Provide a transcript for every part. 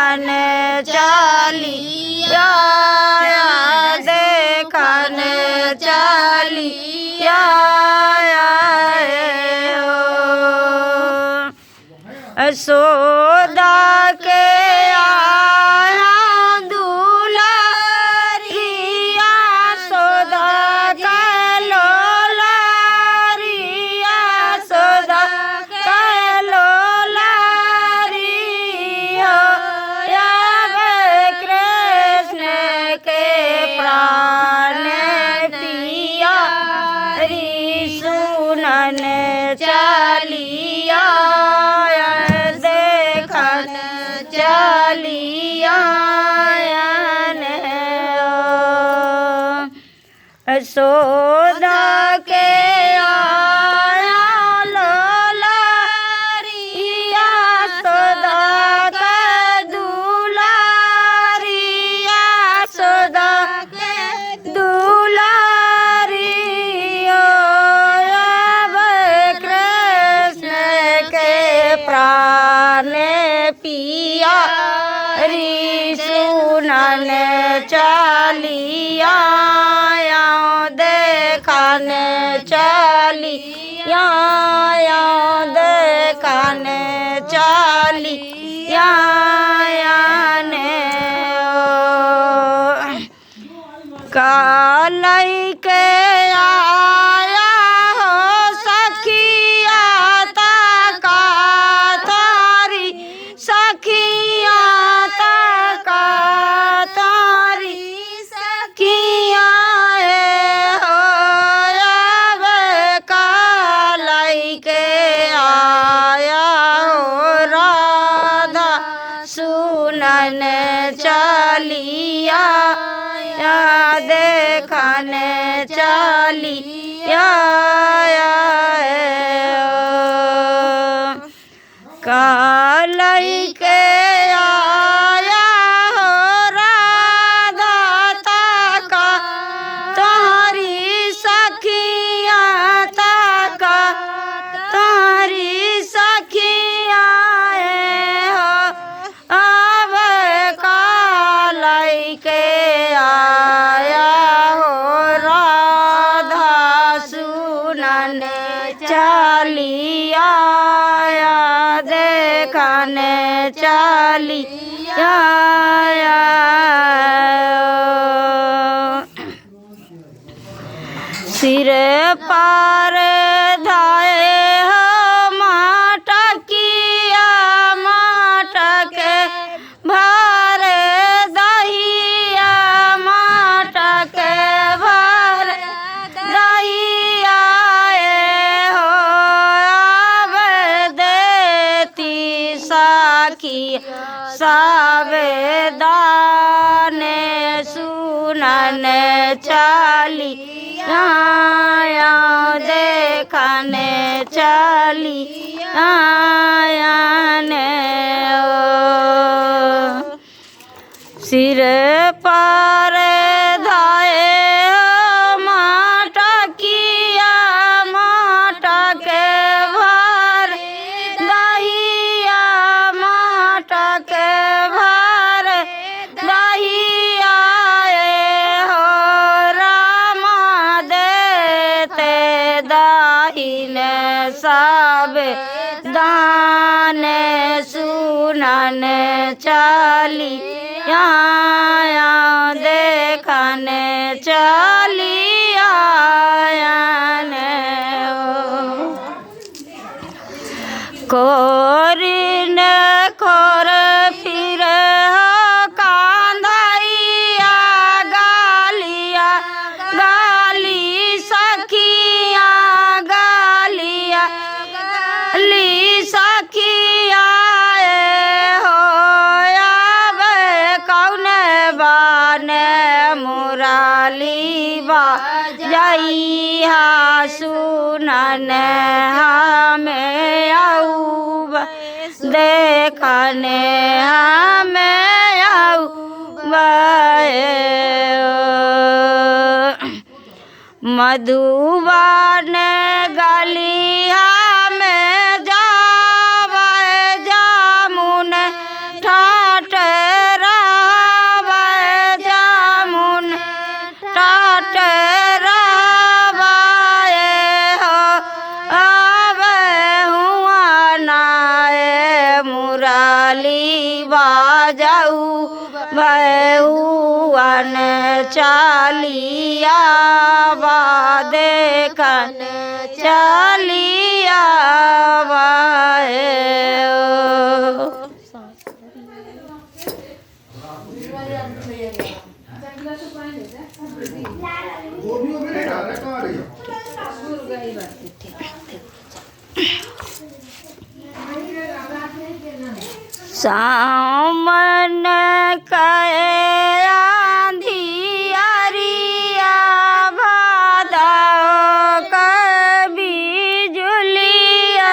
सुनन चलिया देखन चलिया यशोदा के आया दुलारिया यशोदा का लोलारिया यशोदा का लोलारिया अब कृष्ण के प्राण पिया री सुनन चलिया चलिया यशोदा के आया लोलारिया यशोदा का दुलारिया यशोदा के दुलारिया अब कृष्ण के प्राण पिया री सुनन चलिया देखन चलिया देखन चलिया कालई के आया हो सखिया तका तारी सखिया तका तारी सखिया हो अब कालई के आया हो राधा सुनन चलिया देखन चलिया कालई के आया हो राधा तका तारी सखिया तका तारी सखिया हो अब कालई के आया हो राधा सुनन चलिया देखन चलिया सिर पार धाए हो माटकिया माटके भर दहिया माटके भर दहिया हो अब देती साखी सावेदान सुनन चलिया देखन चलिया सिर पर धाए माटकिया माटके भर दहिया माटके भर दहिया हो रामा देते दाहिन सब दान सुनन चलिया देखन चलिया कोरिन खोर फिर हो कांधैया गालिया गाली सखिया गालिया ली सखिया हो अब कौन बान मुराली बा जइहा सुनन हमें आऊब देखन हमें आऊब मधुबन गलिया में जावे जामुन ठाट बाजाऊ बहुअन चालिया देखन चालिया सामन कहे आंधियारिया बादल कभी जुलिया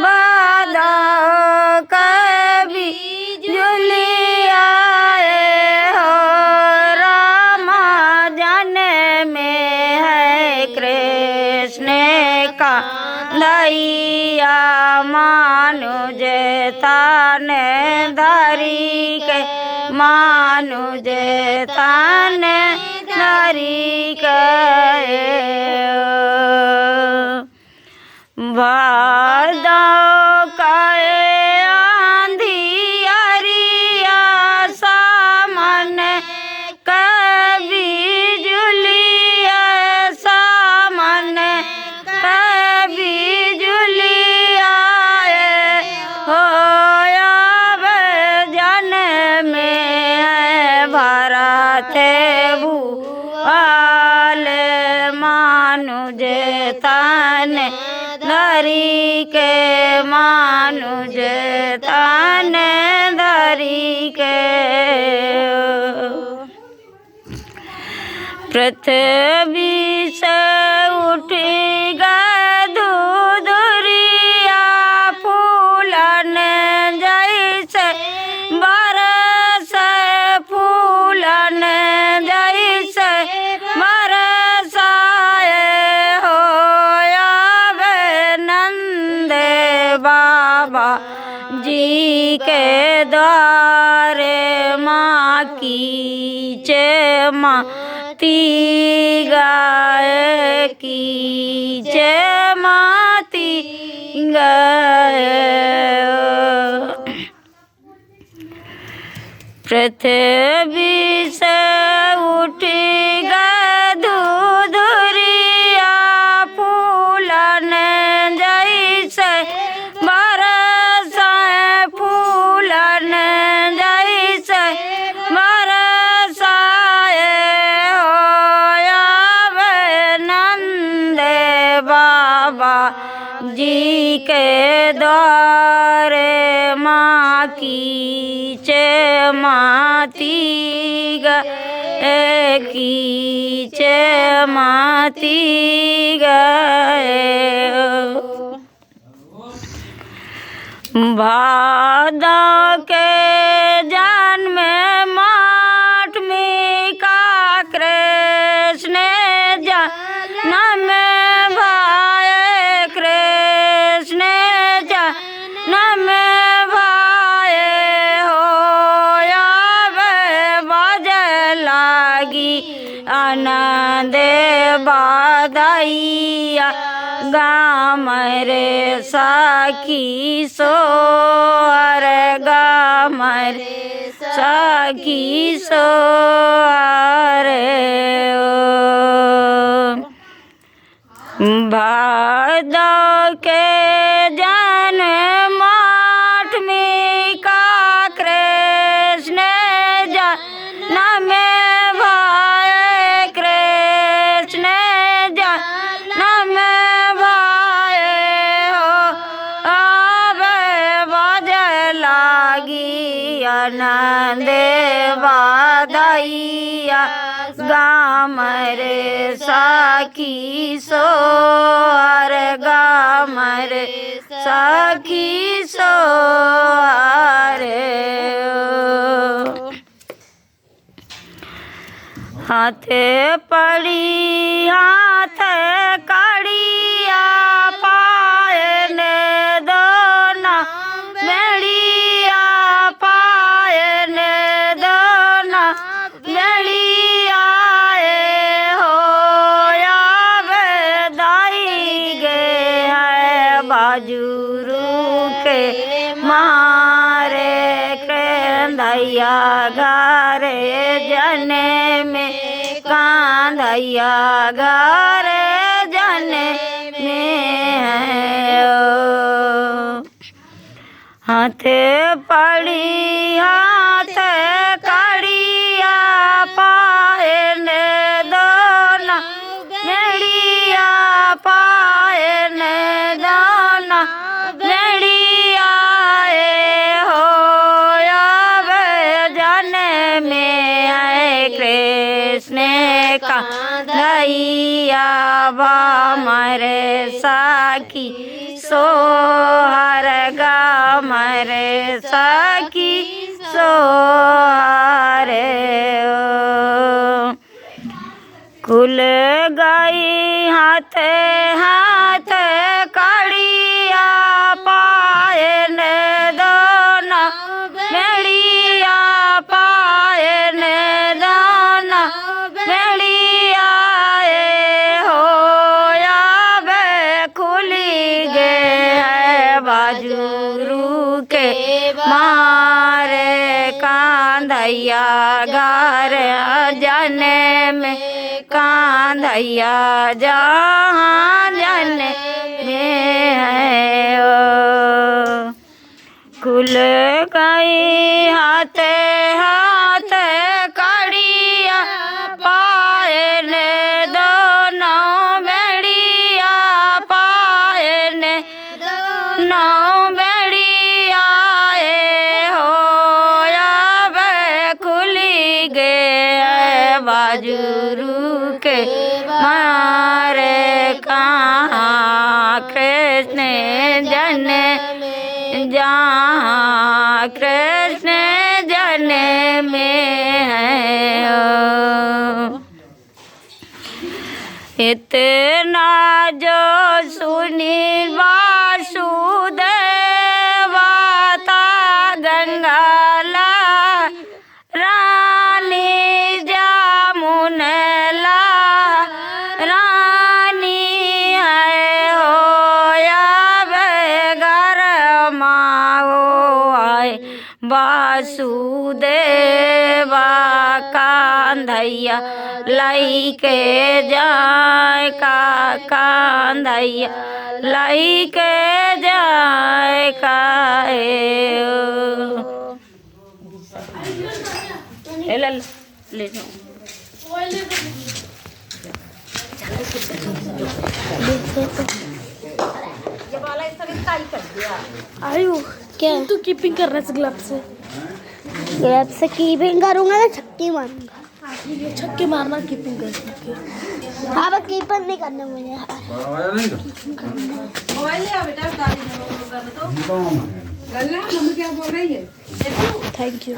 बादल कभी जुलिया हो राम जन में है कृष्ण का दैया मानुज तान धरी के मानुज तान धरी के भादव कहे आंधियारिया सामन कभी जुलिया सामन कभी जुलिया हो जन में भरत भूआल मानुज तान धरी के मानुज तान धरी के पृथ्वी से उठ दूरिया फूलन जैसे बरस फूलन जैसे बरसाए हो नंद बाबा जी के द्वारे माँ की जय माती गाय की जय माती गाय पृथ्वी से उठ दूरिया फूलन जैसे बरसाए फूलन जैसे बरसाए हो नंद बाबा जी के द्वारे माँ की जय माती गए की जय माती गए भादव के जन्म माठ में का कृष्ण जन्म भाई कृष्ण जन्म भाई हो बज लागी आनंद बाधैया गाम रे साखी सोहर गाम रे साखी सोहर भादव के जन्म माठ में का कृष्ण जन्म भाई कृष्ण जन्म भाई हो बज लागी आनंद बाधैया गाम रे साखी सोहर गाम रे साखी सोहर हाथ पड़ी हाथ कड़िया पायन दोना बेड़िया पायन दोना बेड़िया हो दाई गे है बाजुरू के मारे कांधैया घर जन में कांधैया घर जन में है हाथ पड़ी हाथ कड़िया पाए ने दोना मेड़िया पाए ने दोना मेड़िया हो अब जन में है कृष्ण का दैया मरे साखी सोहर गा मरे साखी सोहर कुल गई हाथ हाथ कड़िया पाए ने दोना मेड़िया पाए ने दोना मेड़िया हो अब खुली गे बाजू के मारे कांधैया घर जन में कांधैया जहाँ जन में है कुल गई हाथ हाथ कड़िया पाए ने दोनों बेड़िया पाए ने दोनों बेड़िया हो अब खुली गे बाजू के मारे कहाँ कृष्ण जन जहाँ कृष्ण जन में है इतना जो सुनी वासुदेव ता गंगाला रानी जामुनला रानी है होया बेगर माओ आए वासुदेवा कांधैया लाई के जाए का कांधैया लाई के जाए का ले जाओ आयु क्या तू कीपिंग कर रहा है ग्लव से कीपिंग करूंगा ना छक्के मारूंगा छक्के मारना कीपिंग कर अब कीपर नहीं करना मुझे थैंक यू।